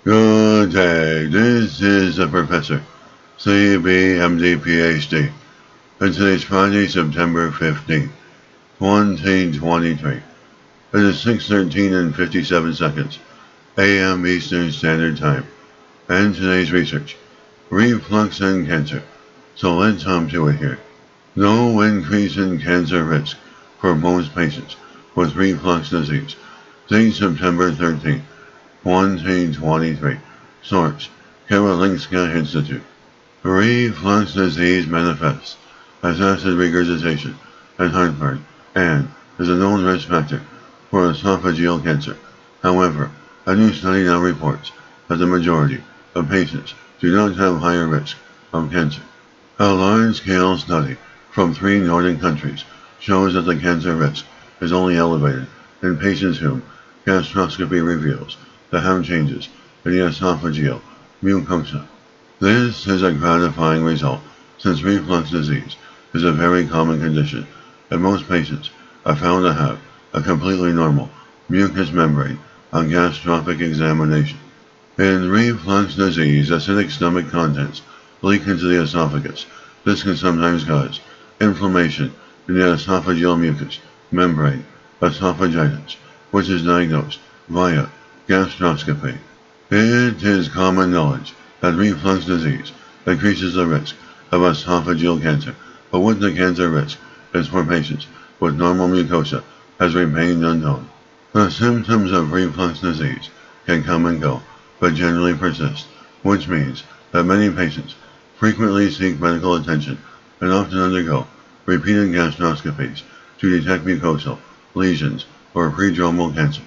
Good day, this is the Professor, CBMD PhD, and today's Friday, September 15th, 2023. It is 6:13 and 57 seconds, AM Eastern Standard Time, and today's research, reflux and cancer. So let's hop to it here. No increase in cancer risk for most patients with reflux disease. Date September 13th, 2023. Source, Karolinska Institute. Reflux disease manifests as acid regurgitation and heartburn and is a known risk factor for esophageal cancer. However, a new study now reports that the majority of patients do not have higher risk of cancer. A large-scale study from 3 Nordic countries shows that the cancer risk is only elevated in patients whom gastroscopy reveals to have changes in the esophageal mucosa. This is a gratifying result since reflux disease is a very common condition and most patients are found to have a completely normal mucous membrane on gastroscopic examination. In reflux disease, acidic stomach contents leak into the esophagus. This can sometimes cause inflammation in the esophageal mucous membrane, esophagitis, which is diagnosed via gastroscopy. It is common knowledge that reflux disease increases the risk of esophageal cancer, but what the cancer risk is for patients with normal mucosa has remained unknown. The symptoms of reflux disease can come and go, but generally persist, which means that many patients frequently seek medical attention and often undergo repeated gastroscopies to detect mucosal lesions or prodromal cancer.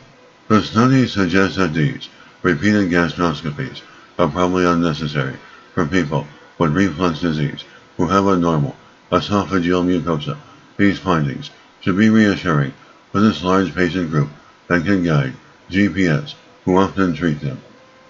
The study suggests that these repeated gastroscopies are probably unnecessary for people with reflux disease who have a normal esophageal mucosa. These findings should be reassuring for this large patient group and can guide GPS who often treat them.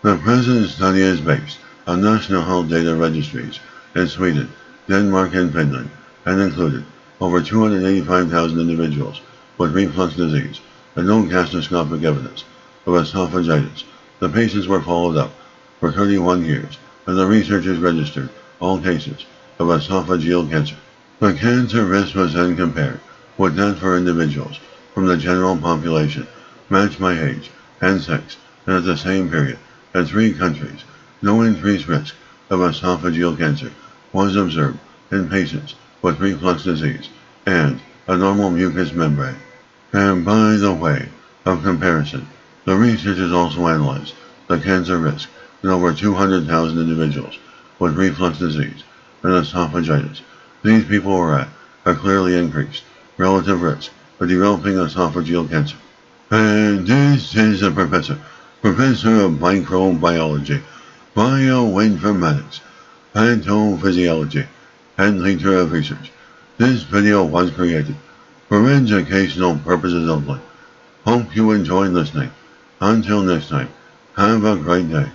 The present study is based on national health data registries in Sweden, Denmark, and Finland, and included over 285,000 individuals with reflux disease and no gastroscopic evidence of esophagitis. The patients were followed up for 31 years, and the researchers registered all cases of esophageal cancer. The cancer risk was then compared with that for individuals from the general population, matched by age and sex, and at the same period, in 3 countries, no increased risk of esophageal cancer was observed in patients with reflux disease and a normal mucous membrane. And by the way of comparison, the researchers also analyzed the cancer risk in over 200,000 individuals with reflux disease and esophagitis. These people were at a clearly increased relative risk for developing esophageal cancer. And this is the Professor of Microbiology, Bioinformatics, Pathophysiology, and Leader of Research. This video was created for educational purposes only. Hope you enjoyed listening. Until next time, have a great day.